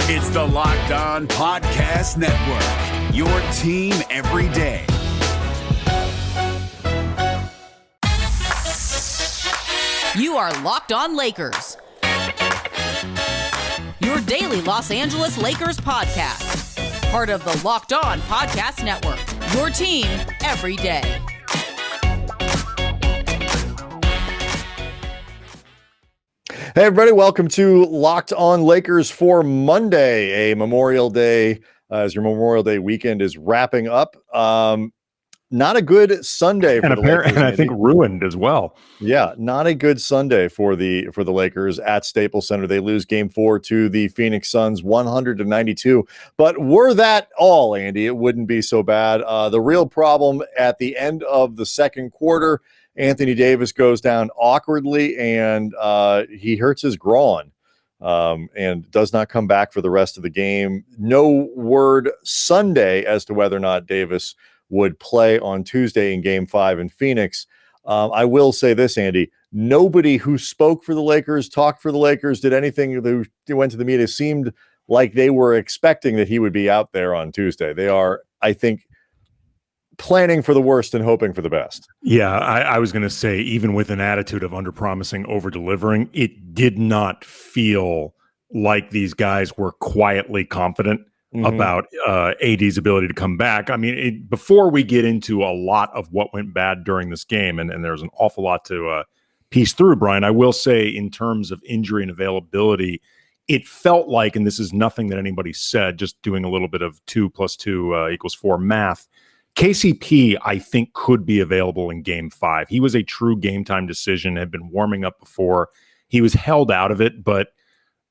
It's the Locked On Podcast Network, your team every day. You are Locked On Lakers, your daily Los Angeles Lakers podcast. Part of the Locked On Podcast Network, your team every day. Hey, everybody. Welcome to Locked On Lakers for Monday, a Memorial Day, as your Memorial Day weekend is wrapping up. Not a good Sunday for the Lakers. And I think ruined as well. Yeah, not a good Sunday for the Lakers at Staples Center. They lose Game 4 to the Phoenix Suns, 100-92. But were that all, Andy, it wouldn't be so bad. The real problem at the end of the second quarter, Anthony Davis goes down awkwardly and he hurts his groin and does not come back for the rest of the game. No word Sunday as to whether or not Davis would play on Tuesday in Game 5 in Phoenix. I will say this, Andy, nobody who spoke for the Lakers, talked for the Lakers, did anything, who went to the media, seemed like they were expecting that he would be out there on Tuesday. They are, I think, planning for the worst and hoping for the best. Yeah, I was going to say, even with an attitude of under-promising, over-delivering, it did not feel like these guys were quietly confident about AD's ability to come back. I mean, before we get into a lot of what went bad during this game, and there's an awful lot to piece through, Brian, I will say in terms of injury and availability, it felt like, and this is nothing that anybody said, just doing a little bit of 2 + 2 = 4 math, KCP, I think, could be available in Game 5. He was a true game-time decision, had been warming up before. He was held out of it, but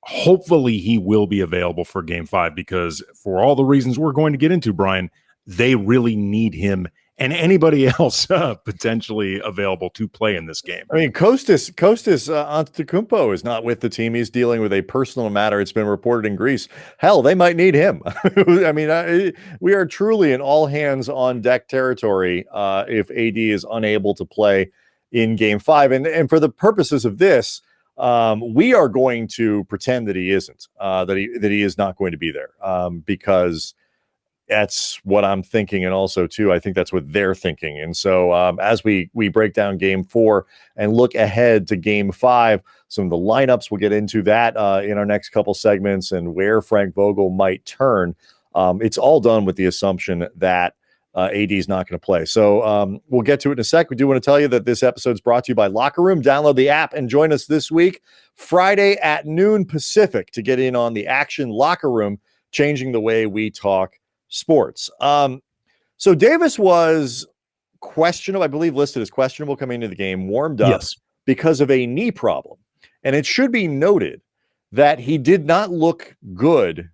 hopefully he will be available for Game 5 because for all the reasons we're going to get into, Brian, they really need him and anybody else potentially available to play in this game. I mean, Kostas Antetokounmpo is not with the team. He's dealing with a personal matter. It's been reported in Greece. Hell, they might need him. I mean, we are truly in all hands on deck territory if AD is unable to play in Game 5. And for the purposes of this, we are going to pretend that he isn't, that he is not going to be there, because that's what I'm thinking. And also, too, I think that's what they're thinking. And so as we break down Game 4 and look ahead to Game 5, some of the lineups, we'll get into that in our next couple segments and where Frank Vogel might turn. It's all done with the assumption that AD is not going to play. So we'll get to it in a sec. We do want to tell you that this episode is brought to you by Locker Room. Download the app and join us this week, Friday at noon Pacific, to get in on the action. Locker Room, changing the way we talk sports. So Davis was questionable, I believe listed as questionable coming into the game, warmed up because of a knee problem. And it should be noted that he did not look good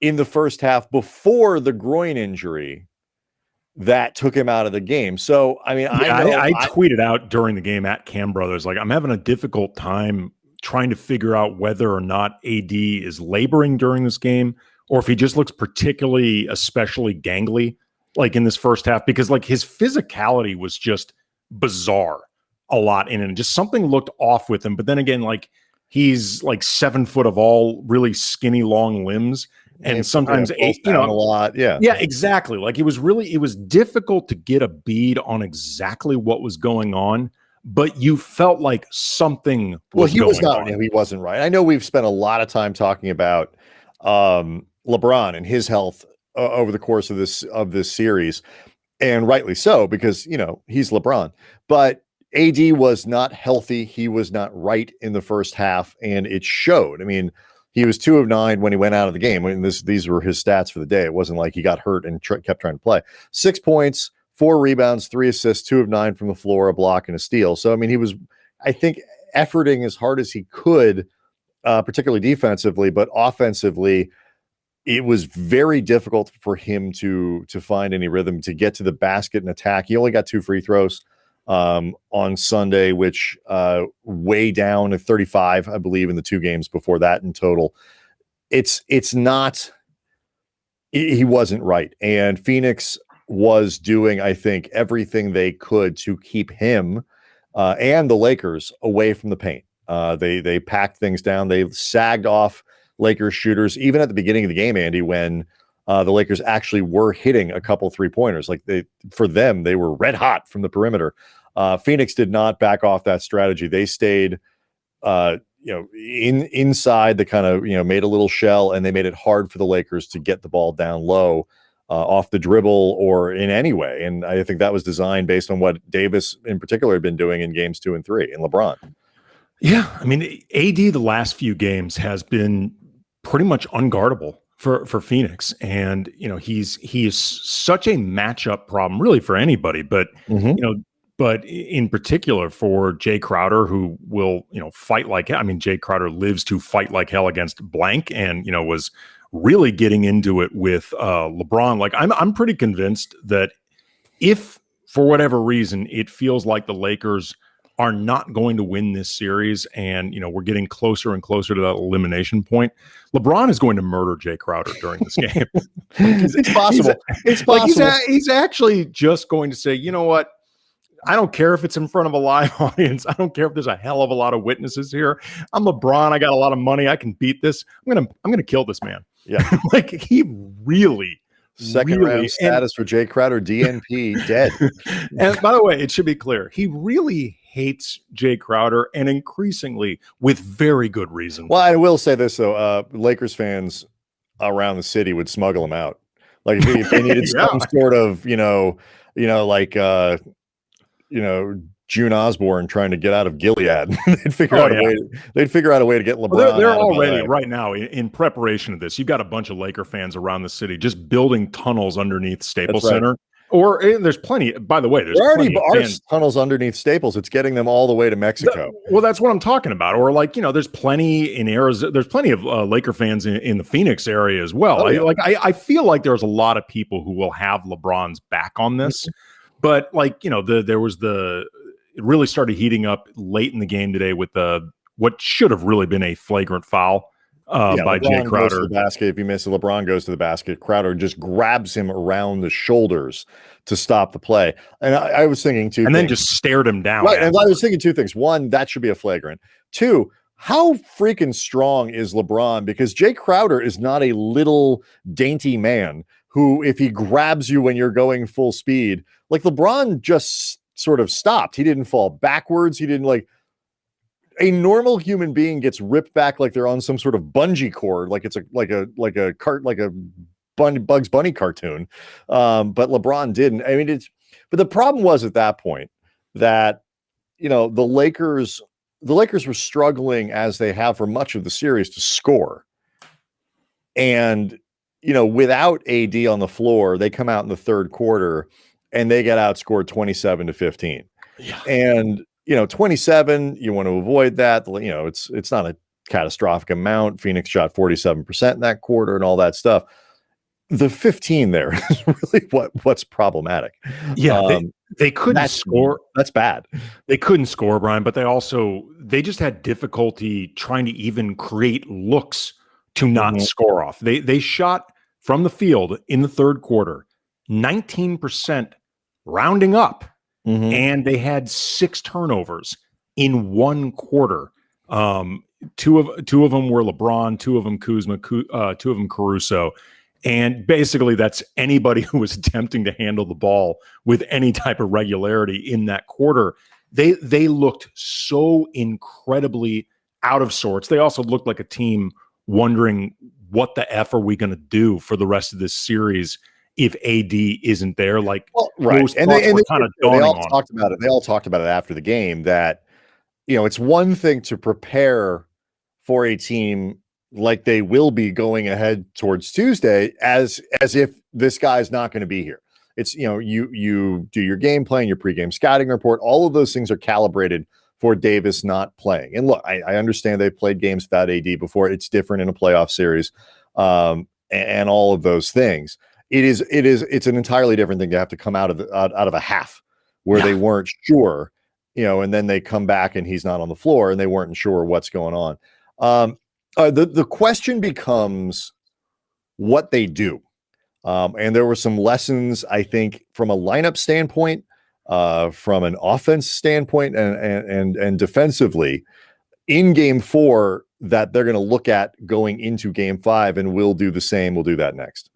in the first half before the groin injury that took him out of the game. So, I mean, I tweeted out during the game at Cam Brothers, like, I'm having a difficult time trying to figure out whether or not AD is laboring during this game or if he just looks especially gangly, like in this first half, because like his physicality was just bizarre a lot in it. And just something looked off with him. But then again, like he's like 7 foot of all really skinny, long limbs. And sometimes a lot. Yeah, exactly. Like it was difficult to get a bead on exactly what was going on, but you felt like something was going on. He wasn't right. I know we've spent a lot of time talking about LeBron and his health over the course of this series, and rightly so, because he's LeBron. But AD was not healthy. He was not right in the first half, and it showed. I mean, he was 2 of 9 when he went out of the game. I mean, these were his stats for the day. It wasn't like he got hurt and kept trying to play. 6 points, 4 rebounds, 3 assists, 2 of 9 from the floor, a block and a steal. So, I mean, he was, I think, efforting as hard as he could, particularly defensively, but offensively, it was very difficult for him to find any rhythm, to get to the basket and attack. He only got 2 free throws on Sunday, which way down to 35, I believe, in the 2 games before that in total. It's not, he wasn't right. And Phoenix was doing, I think, everything they could to keep him and the Lakers away from the paint. They packed things down. They sagged off Lakers shooters, even at the beginning of the game, Andy, when the Lakers actually were hitting a couple 3-pointers. Like for them, they were red hot from the perimeter. Phoenix did not back off that strategy. They stayed, inside the kind of, made a little shell, and they made it hard for the Lakers to get the ball down low off the dribble or in any way. And I think that was designed based on what Davis in particular had been doing in games 2 and 3 and LeBron. Yeah. I mean, AD the last few games has been pretty much unguardable for Phoenix. And, he is such a matchup problem really for anybody, but, but in particular for Jay Crowder, who will, fight like hell. I mean, Jay Crowder lives to fight like hell against blank and, was really getting into it with LeBron. Like I'm pretty convinced that if for whatever reason it feels like the Lakers are not going to win this series and we're getting closer and closer to that elimination point, LeBron is going to murder Jay Crowder during this game. It's possible. It's possible. He's actually just going to say, you know what? I don't care if it's in front of a live audience. I don't care if there's a hell of a lot of witnesses here. I'm LeBron. I got a lot of money. I can beat this. I'm gonna kill this man. Yeah. Like he really round status for Jay Crowder, DNP, dead. And by the way, it should be clear, he really hates Jay Crowder, and increasingly with very good reason. Well, I will say this though, Lakers fans around the city would smuggle him out. Like if they needed some sort of, June Osborne trying to get out of Gilead. They'd figure out a way to get LeBron. Well, they're already right now in preparation of this. You've got a bunch of Laker fans around the city just building tunnels underneath Staples Center. Or there's plenty. By the way, there already are tunnels underneath Staples. It's getting them all the way to Mexico. Well, that's what I'm talking about. Or there's plenty in Arizona. There's plenty of Laker fans in the Phoenix area as well. I feel like there's a lot of people who will have LeBron's back on this. But it really started heating up late in the game today with what should have really been a flagrant foul by LeBron Jay Crowder. Goes to the basket. If you miss it, LeBron goes to the basket. Crowder just grabs him around the shoulders to stop the play. And I was thinking two things. Then just stared him down. Right. And I was thinking two things. One, that should be a flagrant. Two, how freaking strong is LeBron? Because Jay Crowder is not a little dainty man who, if he grabs you when you're going full speed, like LeBron just sort of stopped. He didn't fall backwards. He didn't a normal human being gets ripped back like they're on some sort of bungee cord, like it's a Bugs Bunny cartoon. But LeBron didn't. I mean, but the problem was at that point that the Lakers were struggling, as they have for much of the series, to score. And without AD on the floor, they come out in the third quarter and they get outscored 27-15. Yeah. And 27, you want to avoid that. It's not a catastrophic amount. Phoenix shot 47% in that quarter and all that stuff. The 15 there is really what's problematic. Yeah, they couldn't score. That's bad. They couldn't score, Brian, but they just had difficulty trying to even create looks to not score off. They shot from the field in the third quarter 19%, rounding up. And they had 6 turnovers in one quarter. Two of them were LeBron, 2 of them Kuzma, 2 of them Caruso. And basically that's anybody who was attempting to handle the ball with any type of regularity in that quarter. They looked so incredibly out of sorts. They also looked like a team wondering, what the F are we going to do for the rest of this series if AD isn't there? Right. And they all talked about it. They all talked about it after the game that, it's one thing to prepare for a team like they will be going ahead towards Tuesday as if this guy's not going to be here. It's, you do your game plan, your pregame scouting report, all of those things are calibrated for Davis not playing. And look, I understand they've played games without AD before. It's different in a playoff series, and all of those things. It's an entirely different thing to have to come out of a half where they weren't sure, and then they come back and he's not on the floor and they weren't sure what's going on. The question becomes what they do. And there were some lessons, I think, from a lineup standpoint, from an offense standpoint, and defensively in game 4 that they're going to look at going into Game 5, and we'll do the same. We'll do that next.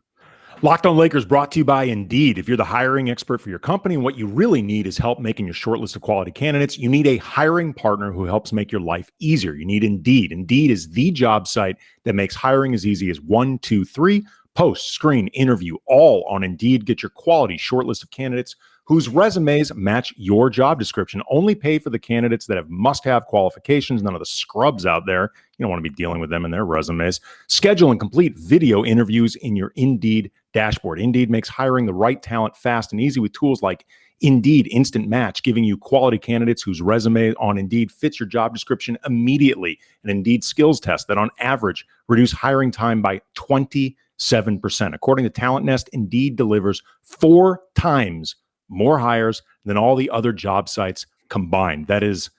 Locked On Lakers brought to you by Indeed. If you're the hiring expert for your company and what you really need is help making your short list of quality candidates, you need a hiring partner who helps make your life easier. You need Indeed. Indeed is the job site that makes hiring as easy as 1, 2, 3. Post, screen, interview, all on Indeed. Get your quality short list of candidates whose resumes match your job description. Only pay for the candidates that have must-have qualifications, none of the scrubs out there. You don't want to be dealing with them and their resumes. Schedule and complete video interviews in your Indeed dashboard. Indeed makes hiring the right talent fast and easy with tools like Indeed Instant Match, giving you quality candidates whose resume on Indeed fits your job description immediately. An Indeed skills test that on average reduce hiring time by 27%. According to Talent Nest, Indeed delivers 4 times more hires than all the other job sites combined. That is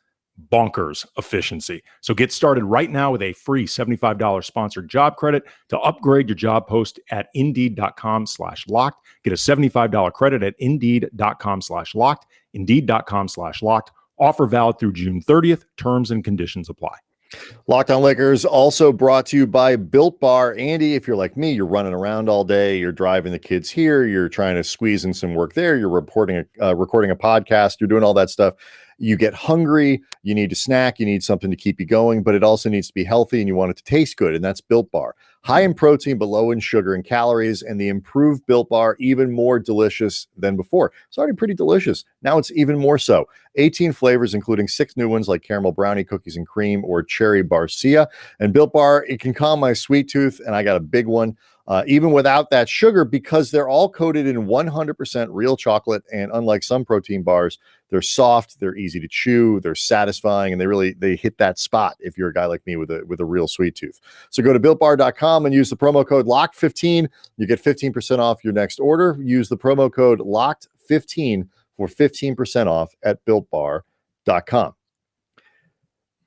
bonkers efficiency. So get started right now with a free $75 sponsored job credit to upgrade your job post at Indeed.com/locked. Get a $75 credit at Indeed.com/locked. Indeed.com/locked. Offer valid through June 30th. Terms and conditions apply. Locked On Lakers also brought to you by Built Bar. Andy, if you're like me, you're running around all day, you're driving the kids here, you're trying to squeeze in some work there, you're recording a podcast, you're doing all that stuff. You get hungry, you need a snack, you need something to keep you going, but it also needs to be healthy and you want it to taste good, and that's Built Bar. High in protein, but low in sugar and calories, and the improved Built Bar even more delicious than before. It's already pretty delicious. Now it's even more so. 18 flavors, including 6 new ones like caramel brownie, cookies and cream, or cherry barcia. And Built Bar, it can calm my sweet tooth, and I got a big one. Even without that sugar, because they're all coated in 100% real chocolate, and unlike some protein bars, they're soft, they're easy to chew, they're satisfying, and they hit that spot if you're a guy like me with a real sweet tooth. So go to BuiltBar.com and use the promo code LOCKED15. You get 15% off your next order. Use the promo code LOCKED15 for 15% off at BuiltBar.com.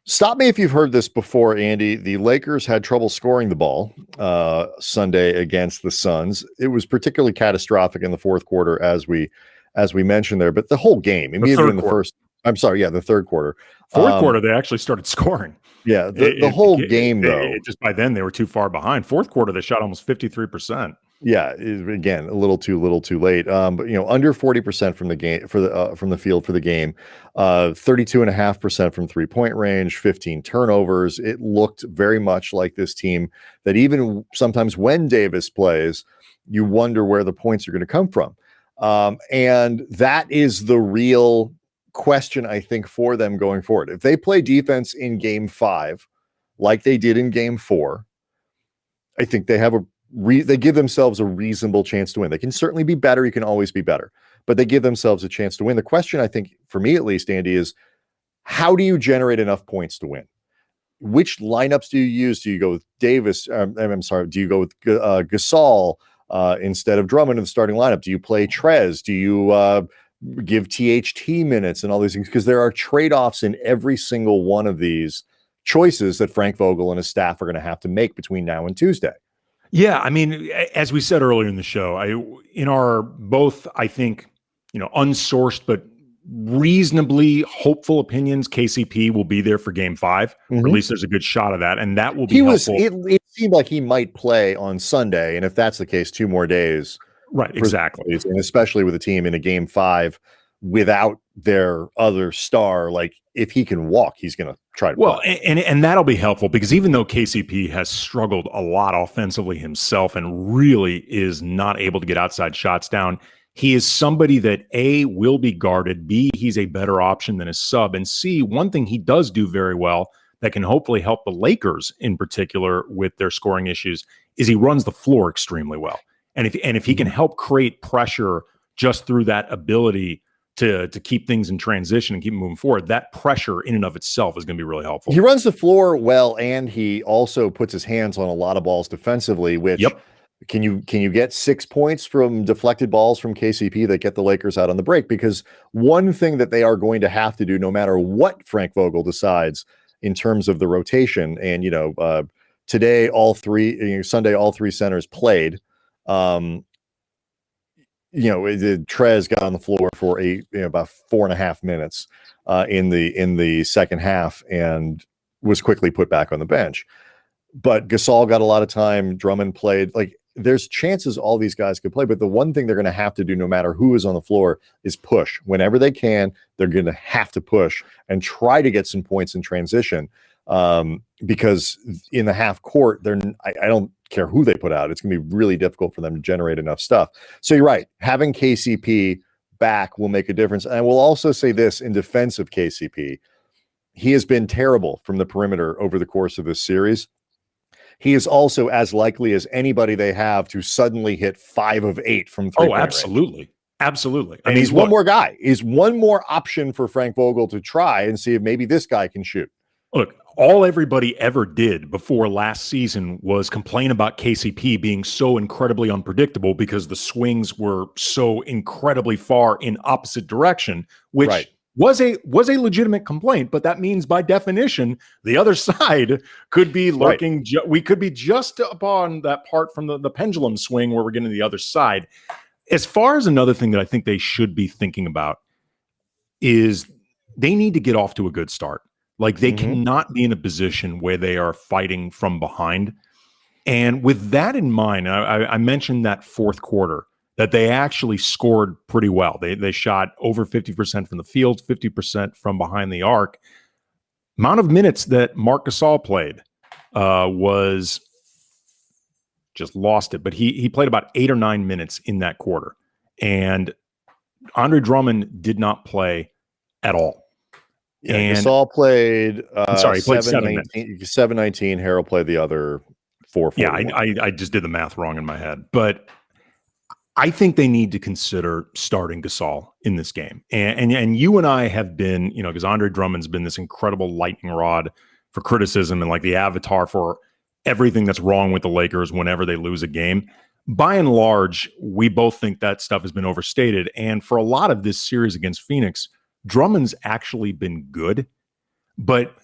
Stop me if you've heard this before, Andy. The Lakers had trouble scoring the ball Sunday against the Suns. It was particularly catastrophic in the fourth quarter, as we mentioned there. But the whole game, immediately in the first, the third quarter. Fourth quarter, they actually started scoring. Yeah, the whole game, though. Just by then, they were too far behind. Fourth quarter, they shot almost 53%. Yeah, again, a little too late. But under 40% from the game from the field for the game, 32.5% from 3-point range, 15 turnovers. It looked very much like this team that even sometimes when Davis plays, you wonder where the points are going to come from. And that is the real question, I think, for them going forward. If they play defense in Game 5, like they did in Game 4, I think they have they give themselves a reasonable chance to win. They can certainly be better. You can always be better, but they give themselves a chance to win. The question, I think, for me at least, Andy, is how do you generate enough points to win? Which lineups do you use? Do you go with Davis? Do you go with Gasol instead of Drummond in the starting lineup? Do you play Trez? Do you give THT minutes and all these things? Because there are trade-offs in every single one of these choices that Frank Vogel and his staff are going to have to make between now and Tuesday. Yeah, I mean, as we said earlier in the show, in our both, I think, unsourced but reasonably hopeful opinions, KCP will be there for Game 5. Or at least there's a good shot of that, and that will be helpful. It seemed like he might play on Sunday, and if that's the case, 2 more days. Right, exactly. And especially with a team in a Game 5 without their other star, like if he can walk, he's going to try to play. And that'll be helpful, because even though KCP has struggled a lot offensively himself and really is not able to get outside shots down, he is somebody that A, will be guarded, B, he's a better option than his sub, and C, one thing he does do very well that can hopefully help the Lakers in particular with their scoring issues is he runs the floor extremely well. And if he can help create pressure just through that ability to keep things in transition and keep moving forward, that pressure in and of itself is going to be really helpful. He runs the floor well, and he also puts his hands on a lot of balls defensively, which can you get 6 points from deflected balls from KCP that get the Lakers out on the break? Because one thing that they are going to have to do, no matter what Frank Vogel decides in terms of the rotation, and today Sunday all 3 centers played. Trez got on the floor for about 4.5 minutes in the second half, and was quickly put back on the bench. But Gasol got a lot of time. Drummond played. Like, there's chances all these guys could play, but the one thing they're going to have to do, no matter who is on the floor, is push. Whenever they can, they're going to have to push and try to get some points in transition. Because in the half court, I don't care who they put out. It's going to be really difficult for them to generate enough stuff. So you're right. Having KCP back will make a difference. And I will also say this in defense of KCP. He has been terrible from the perimeter over the course of this series. He is also as likely as anybody they have to suddenly hit 5 of 8 from 3-point range. Absolutely. Absolutely. And he's one more guy. He's one more option for Frank Vogel to try and see if maybe this guy can shoot. Look, all everybody ever did before last season was complain about KCP being so incredibly unpredictable because the swings were so incredibly far in opposite direction, which was a legitimate complaint. But that means by definition, the other side could be lurking. We could be just upon that part from the pendulum swing where we're getting to the other side. As far as another thing that I think they should be thinking about is they need to get off to a good start. Like, they cannot be in a position where they are fighting from behind. And with that in mind, I mentioned that fourth quarter that they actually scored pretty well. They shot over 50% from the field, 50% from behind the arc. Amount of minutes that Marc Gasol played was just lost it. But he played about 8 or 9 minutes in that quarter. And Andre Drummond did not play at all. Yeah, Gasol played. He played 7-19. Harrell played the other 4. Yeah, I just did the math wrong in my head, but I think they need to consider starting Gasol in this game. And you and I have been, because Andre Drummond's been this incredible lightning rod for criticism and like the avatar for everything that's wrong with the Lakers whenever they lose a game. By and large, we both think that stuff has been overstated. And for a lot of this series against Phoenix, Drummond's actually been good, but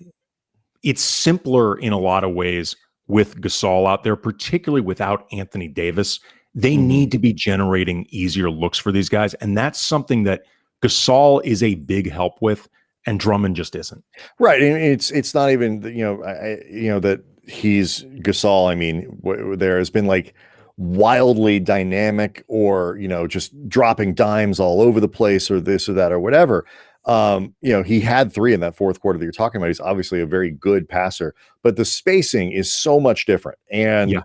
it's simpler in a lot of ways with Gasol out there, particularly without Anthony Davis. They need to be generating easier looks for these guys, and that's something that Gasol is a big help with, and Drummond just isn't. Right, and it's not even that he's Gasol. I mean, there has been like wildly dynamic or just dropping dimes all over the place or this or that or whatever. He had 3 in that fourth quarter that you're talking about. He's obviously a very good passer, but the spacing is so much different. And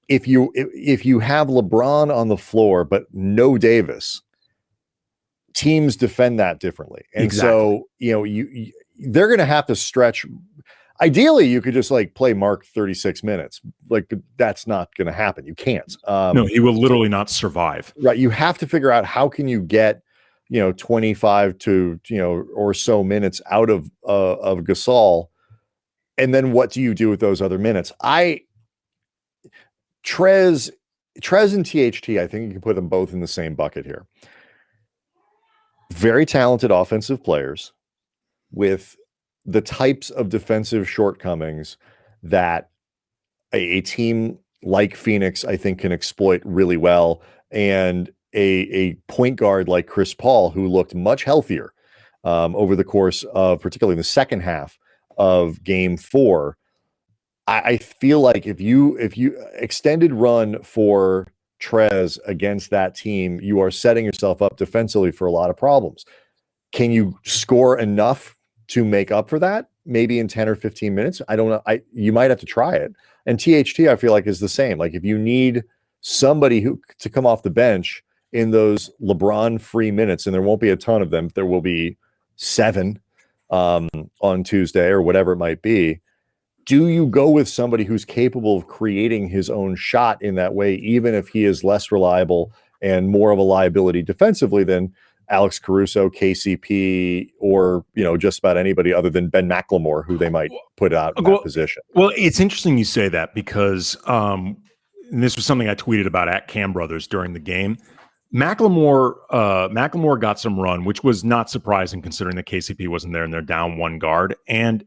if you have LeBron on the floor but no Davis, teams defend that differently. And so they're going to have to stretch. Ideally, you could just like play Mark 36 minutes. Like, that's not going to happen. You can't. No, he will literally not survive. Right. You have to figure out how can you get 25 to or so minutes out of Gasol, and then what do you do with those other minutes? Trez and THT, I think you can put them both in the same bucket here. Very talented offensive players with the types of defensive shortcomings that a team like Phoenix, I think, can exploit really well. And a point guard like Chris Paul, who looked much healthier over the course of, particularly in the second half of Game 4. I feel like if you extended run for Trez against that team, you are setting yourself up defensively for a lot of problems. Can you score enough to make up for that? Maybe in 10 or 15 minutes. I don't know. You might have to try it. And THT, I feel like, is the same. Like, if you need somebody to come off the bench in those LeBron free minutes, and there won't be a ton of them, there will be 7 on Tuesday or whatever it might be. Do you go with somebody who's capable of creating his own shot in that way, even if he is less reliable and more of a liability defensively than Alex Caruso, KCP, or just about anybody other than Ben McLemore, who they might put out in that position? Well, it's interesting you say that because and this was something I tweeted about at Cam Brothers during the game. McLemore got some run, which was not surprising considering that KCP wasn't there and they're down 1 guard. And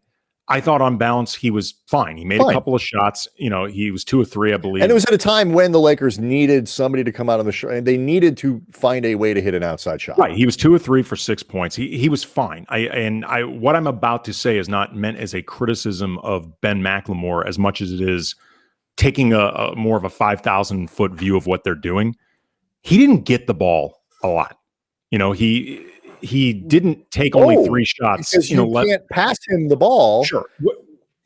I thought on balance he was fine. He made a couple of shots. He was 2 of 3, I believe. And it was at a time when the Lakers needed somebody to come out on the show, and they needed to find a way to hit an outside shot. Right. He was 2 of 3 for 6 points. He was fine. What I'm about to say is not meant as a criticism of Ben McLemore as much as it is taking a more of a 5,000-foot view of what they're doing. He didn't get the ball a lot. He didn't take only 3 shots. Because you can't pass him the ball. Sure.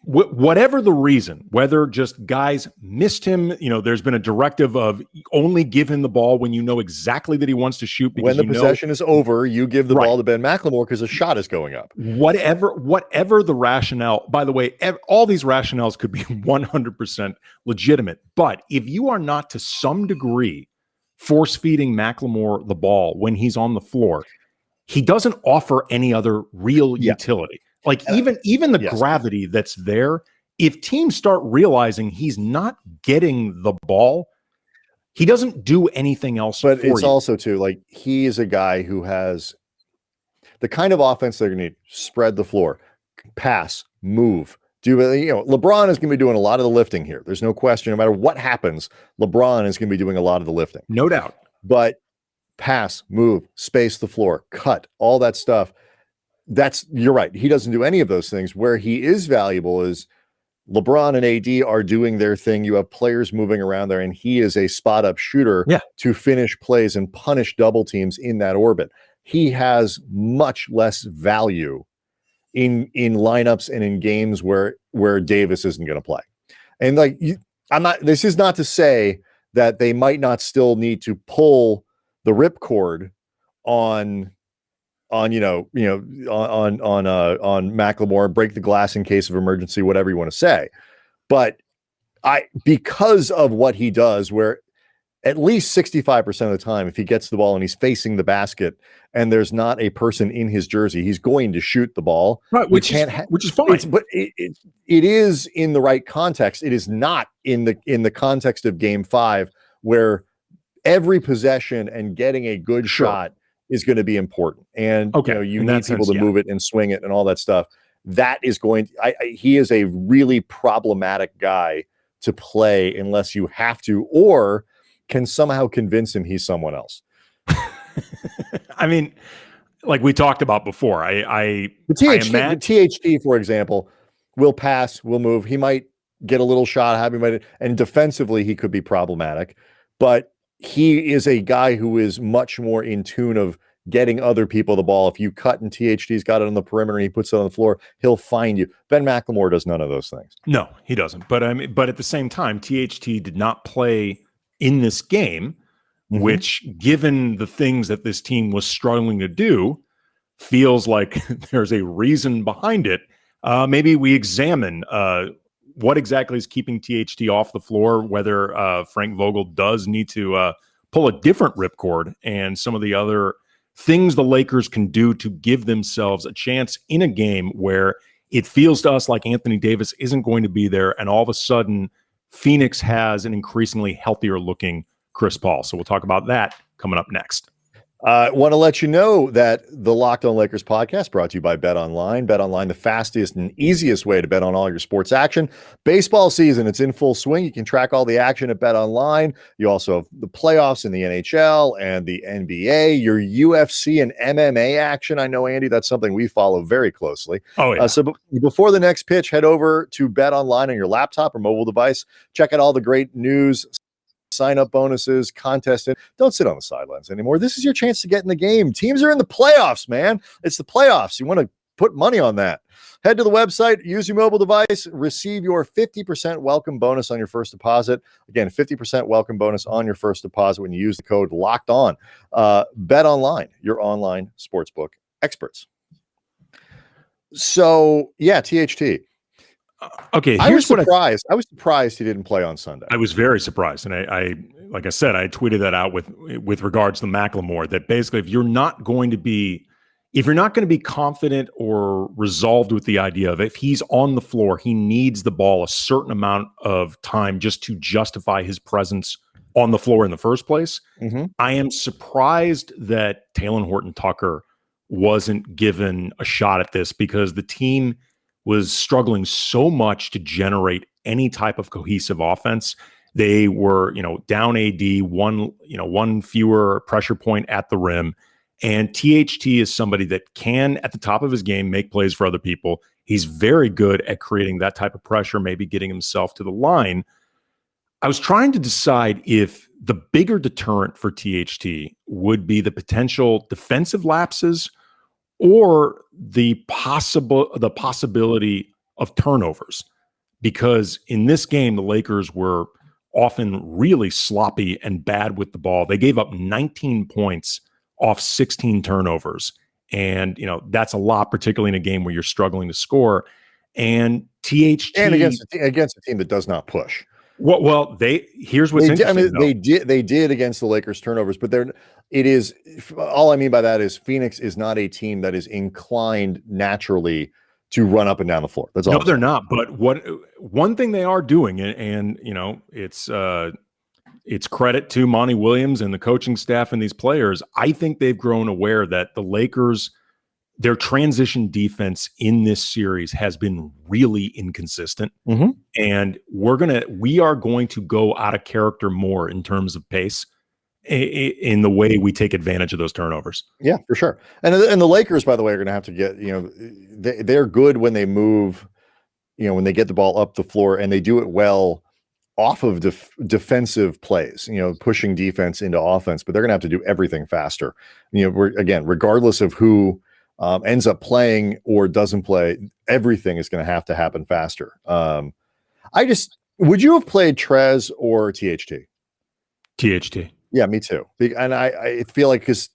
Whatever the reason, whether just guys missed him, there's been a directive of only give him the ball when you know exactly that he wants to shoot. When the possession is over, you give the ball to Ben McLemore because a shot is going up. Whatever the rationale, by the way, all these rationales could be 100% legitimate. But if you are not to some degree force-feeding McLemore the ball when he's on the floor, he doesn't offer any other real utility. Like even the gravity that's there, if teams start realizing he's not getting the ball, he doesn't do anything else. But it's also too, like, he is a guy who has the kind of offense they're going to need: spread the floor, pass, move. LeBron is going to be doing a lot of the lifting here. There's no question. No matter what happens, LeBron is going to be doing a lot of the lifting. No doubt. But pass, move, space the floor, cut, all that stuff. You're right. He doesn't do any of those things. Where he is valuable is LeBron and AD are doing their thing. You have players moving around there, and he is a spot up shooter to finish plays and punish double teams in that orbit. He has much less value in lineups and in games where Davis isn't going to play. And this is not to say that they might not still need to pull the ripcord on McLemore, break the glass in case of emergency, whatever you want to say. But because of what he does, where at least 65% of the time, if he gets the ball and he's facing the basket and there's not a person in his jersey, he's going to shoot the ball. Right, which is fine. But it is in the right context. It is not in the context of Game 5, where every possession and getting a good shot is going to be important. And you need people to move it and swing it and all that stuff. That is he is a really problematic guy to play unless you have to, or can somehow convince him he's someone else. I mean, like we talked about before, the THT, for example, will pass, will move. He might get a little shot, and defensively he could be problematic, but he is a guy who is much more in tune of getting other people the ball. If you cut and THT's got it on the perimeter and he puts it on the floor, he'll find you. Ben McLemore does none of those things. No, he doesn't. But at the same time, THT did not play in this game, which, given the things that this team was struggling to do, feels like there's a reason behind it. Maybe we examine what exactly is keeping THT off the floor, whether Frank Vogel does need to pull a different ripcord, and some of the other things the Lakers can do to give themselves a chance in a game where it feels to us like Anthony Davis isn't going to be there, and all of a sudden Phoenix has an increasingly healthier looking Chris Paul. So we'll talk about that coming up next. I want to let you know that the Locked On Lakers podcast brought to you by BetOnline. BetOnline, the fastest and easiest way to bet on all your sports action. Baseball season, it's in full swing. You can track all the action at BetOnline. You also have the playoffs in the NHL and the NBA, your UFC and MMA action. I know, Andy, that's something we follow very closely. Oh, yeah. So before the next pitch, head over to BetOnline on your laptop or mobile device. Check out all the great news, sign-up bonuses, contests. Don't sit on the sidelines anymore. This is your chance to get in the game. Teams are in the playoffs, man. It's the playoffs. You want to put money on that. Head to the website, use your mobile device, receive your 50% welcome bonus on your first deposit. Again, 50% welcome bonus on your first deposit when you use the code LOCKED ON. BetOnline, your online sportsbook experts. So, yeah, THT. Okay, I was surprised he didn't play on Sunday. I was very surprised, and I like I said, I tweeted that out with regards to McLemore, that basically if you're not going to be confident or resolved with the idea of if he's on the floor, he needs the ball a certain amount of time just to justify his presence on the floor in the first place. I am surprised that Talen Horton-Tucker wasn't given a shot at this, because the team was struggling so much to generate any type of cohesive offense. They were, down AD, one fewer pressure point at the rim. And THT is somebody that can, at the top of his game, make plays for other people. He's very good at creating that type of pressure, maybe getting himself to the line. I was trying to decide if the bigger deterrent for THT would be the potential defensive lapses or the possibility of turnovers. Because in this game, the Lakers were often really sloppy and bad with the ball. They gave up 19 points off 16 turnovers. And, that's a lot, particularly in a game where you're struggling to score. And THT... And against a team that does not push. Well, here's what's interesting. They did against the Lakers turnovers, but all I mean by that is Phoenix is not a team that is inclined naturally to run up and down the floor. That's all. No, they're not. But one thing they are doing, and it's credit to Monty Williams and the coaching staff and these players. I think they've grown aware that the Lakers, their transition defense in this series has been really inconsistent. Mm-hmm. And we are going to go out of character more in terms of pace in the way we take advantage of those turnovers. Yeah, for sure. And the Lakers, by the way, are going to have to get, they're good when they move, when they get the ball up the floor, and they do it well off of defensive plays, pushing defense into offense, but they're going to have to do everything faster. Regardless of who ends up playing or doesn't play, everything is going to have to happen faster. Would you have played Trez or THT? THT. Yeah, me too. And I feel like, because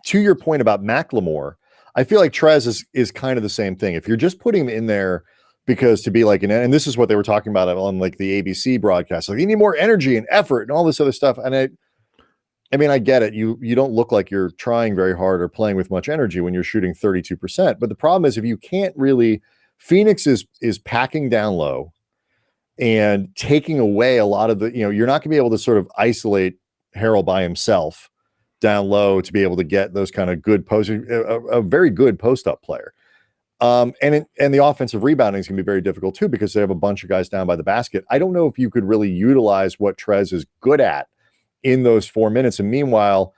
to your point about McLemore, I feel like Trez is kind of the same thing. If you're just putting him in there because to be like, and this is what they were talking about on like the ABC broadcast, like you need more energy and effort and all this other stuff. And I get it. You don't look like you're trying very hard or playing with much energy when you're shooting 32%. But the problem is, if you can't really, Phoenix is packing down low and taking away a lot of the, you're not going to be able to sort of isolate Harrell by himself down low to be able to get those kind of good post, a very good post up player. And the offensive rebounding is going to be very difficult too, because they have a bunch of guys down by the basket. I don't know if you could really utilize what Trez is good at in those 4 minutes. And meanwhile,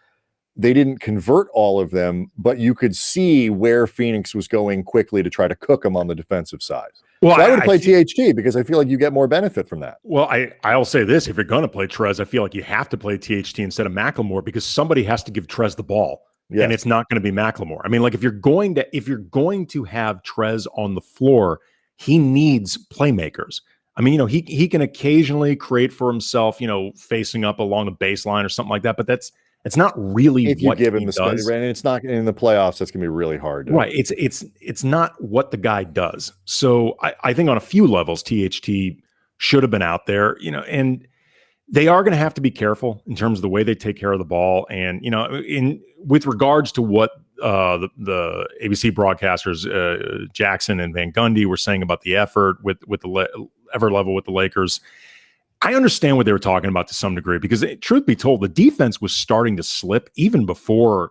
they didn't convert all of them, but you could see where Phoenix was going quickly to try to cook them on the defensive side. Well, so I would play THT because I feel like you get more benefit from that. Well, I'll say this. If you're going to play Trez, I feel like you have to play THT instead of McLemore, because somebody has to give Trez the ball. Yes. And it's not going to be McLemore. I mean, like if you're going to have Trez on the floor, he needs playmakers. I mean, he can occasionally create for himself, facing up along the baseline or something like that, but it's not really if you give him the space, and it's not in the playoffs. That's going to be really hard. Right. It's not what the guy does. So I think on a few levels, THT should have been out there, and they are going to have to be careful in terms of the way they take care of the ball. And, with regards to what the ABC broadcasters, Jackson and Van Gundy, were saying about the effort with the effort level with the Lakers, I understand what they were talking about to some degree, because truth be told, the defense was starting to slip even before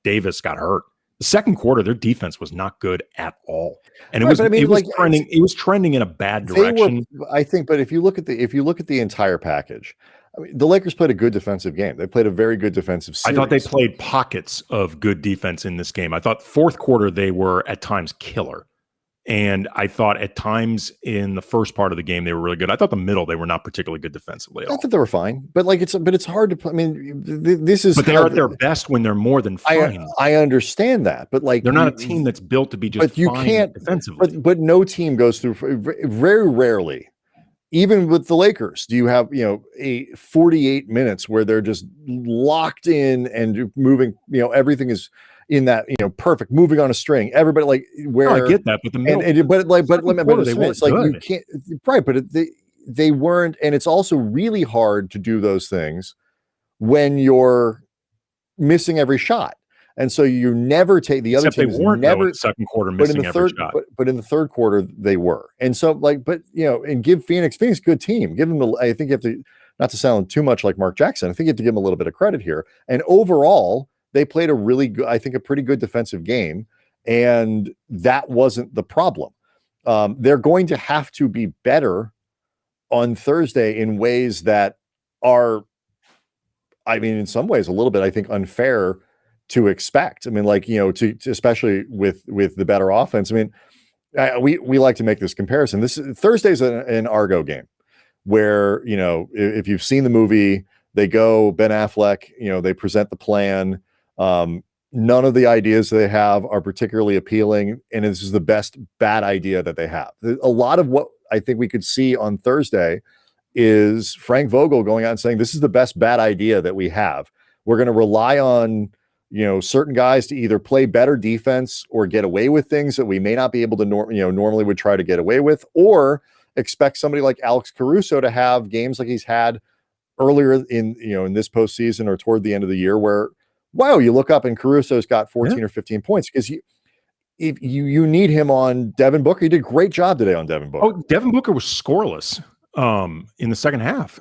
Davis got hurt. The second quarter, their defense was not good at all, and it was trending in a bad direction. I think, but if you look at the entire package, I mean, the Lakers played a good defensive game. They played a very good defensive series. I thought they played pockets of good defense in this game. I thought fourth quarter they were at times killer. And I thought at times in the first part of the game, they were really good. I thought the middle, they were not particularly good defensively. I thought they were fine, but it's hard to play. I mean, this is, but they're at their best when they're more than fine. I understand that, but they're not a team that's built to be just, but you fine can't defensively. But no team goes through very rarely. Even with the Lakers, do you have, a 48 minutes where they're just locked in and moving, everything is in that, perfect, moving on a string. Everybody I get that, but the middle, but let me it's like good. You can't, right? But they weren't, and it's also really hard to do those things when you're missing every shot, and so you never take the other teams. They weren't never in the second quarter missing every shot, but in the third quarter they were, and so and give Phoenix a good team. Give them I think you have to, not to sound too much like Mark Jackson, I think you have to give them a little bit of credit here, and overall. They played a really good, I think, a pretty good defensive game, and that wasn't the problem. they're going to have to be better on Thursday in ways that are, I mean, in some ways a little bit, I think, unfair to expect. I mean, like, to especially with the better offense. I mean, we like to make this comparison. Thursday's an Argo game where, if you've seen the movie, they go Ben Affleck, they present the plan. None of the ideas they have are particularly appealing, and this is the best bad idea that they have. A lot of what I think we could see on Thursday is Frank Vogel going out and saying, this is the best bad idea that we have. We're going to rely on, certain guys to either play better defense or get away with things that we may not be able to normally would try to get away with, or expect somebody like Alex Caruso to have games like he's had earlier in this postseason or toward the end of the year where, wow, you look up and Caruso's got 14 or 15 points because you need him on Devin Booker. He did a great job today on Devin Booker. Oh, Devin Booker was scoreless in the second half.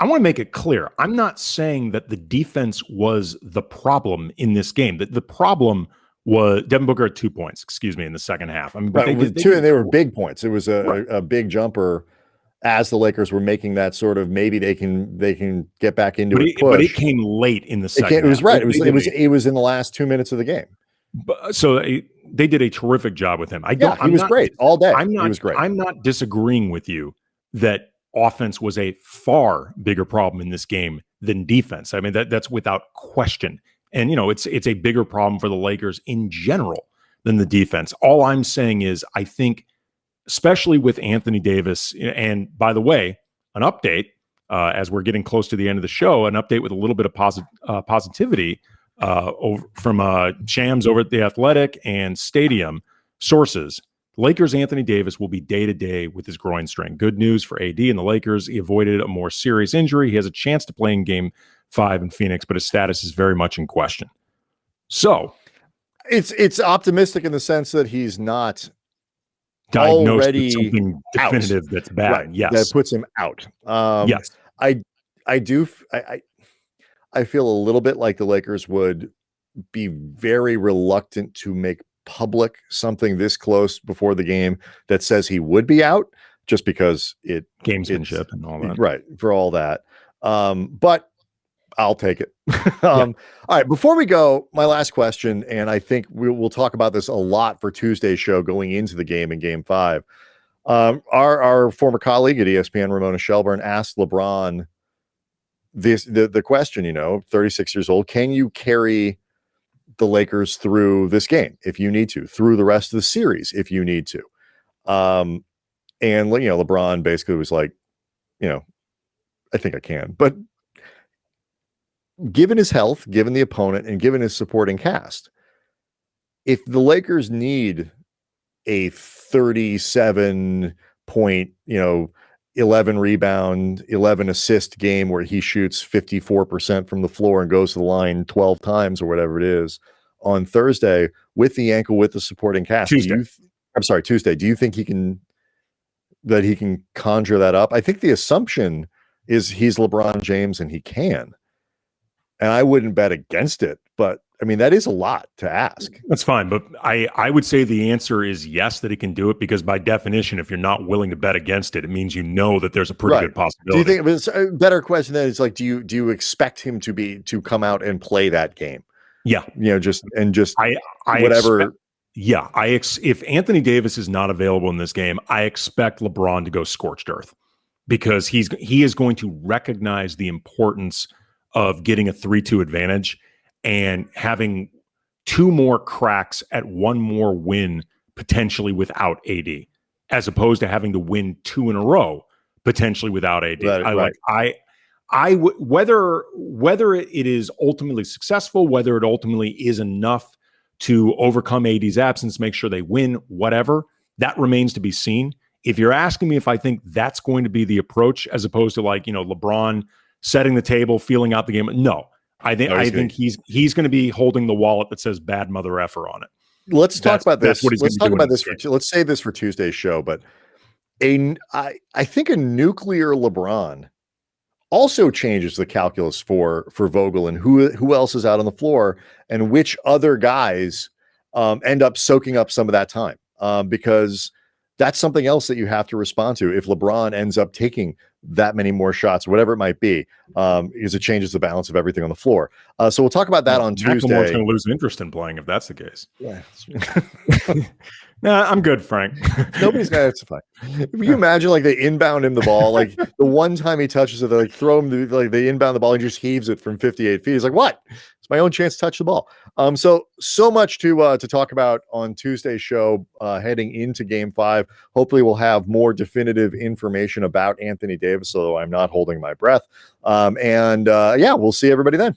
I want to make it clear. I'm not saying that the defense was the problem in this game. The problem was Devin Booker had 2 points, in the second half. I mean, but they were big points. It was a big jumper as the Lakers were making that sort of, maybe they can get back into it. But it came late in the second half. It was right. It was in the last 2 minutes of the game. So they did a terrific job with him. He was great all day. He was great. I'm not disagreeing with you that offense was a far bigger problem in this game than defense. I mean, that's without question. And, it's a bigger problem for the Lakers in general than the defense. All I'm saying is, I think, especially with Anthony Davis, and by the way, an update, as we're getting close to the end of the show, an update with a little bit of positivity from Shams over at The Athletic and Stadium sources. Lakers' Anthony Davis will be day-to-day with his groin strain. Good news for AD and the Lakers. He avoided a more serious injury. He has a chance to play in Game 5 in Phoenix, but his status is very much in question. So it's optimistic in the sense that he's not diagnosed already with something definitive that's bad. Right. Yes, that puts him out. Yes, I feel a little bit like the Lakers would be very reluctant to make public something this close before the game that says he would be out, just because gamesmanship and all that, right? For all that, but I'll take it. All right, before we go, my last question, and I think we'll talk about this a lot for Tuesday's show going into the game in Game 5. Our former colleague at ESPN, Ramona Shelburne, asked LeBron the question, 36 years old, can you carry the Lakers through this game if you need to, through the rest of the series if you need to? And LeBron basically was like, I think I can, but given his health, given the opponent, and given his supporting cast, if the Lakers need a 37 point, 11 rebound, 11 assist game where he shoots 54% from the floor and goes to the line 12 times or whatever it is on Thursday with the ankle, with the supporting cast. Tuesday. Do you think he can conjure that up? I think the assumption is he's LeBron James and he can. And I wouldn't bet against it, but I mean, that is a lot to ask. That's fine. But I would say the answer is yes, that he can do it, because by definition, if you're not willing to bet against it, it means that there's a pretty good possibility. Do you think it's a better question then? It's like, do you expect him to come out and play that game? Yeah. Whatever. If Anthony Davis is not available in this game, I expect LeBron to go scorched earth, because he is going to recognize the importance of getting a 3-2 advantage and having 2 more cracks at 1 more win potentially without AD, as opposed to having to win 2 in a row potentially without AD. Whether it is ultimately successful, whether it ultimately is enough to overcome AD's absence, make sure they win, whatever, that remains to be seen. If you're asking me if I think that's going to be the approach, as opposed to LeBron setting the table, feeling out the game, no. I think he's going to be holding the wallet that says "bad mother effer" on it. Let's talk about this. Let's talk about this. Let's save this for Tuesday's show. But I think a nuclear LeBron also changes the calculus for Vogel and who else is out on the floor and which other guys end up soaking up some of that time. because that's something else that you have to respond to if LeBron ends up taking that many more shots, whatever it might be, because it changes the balance of everything on the floor. So we'll talk about that on Tuesday. McLemore's going to lose interest in playing if that's the case. Yeah. Nah, I'm good, Frank. Nobody's got to fine. Can you imagine like they inbound him the ball, like the one time he touches it, they like throw him they inbound the ball and he just heaves it from 58 feet. He's like, what? It's my own chance to touch the ball. So much to talk about on Tuesday's show heading into Game 5. Hopefully we'll have more definitive information about Anthony Davis, although I'm not holding my breath. We'll see everybody then.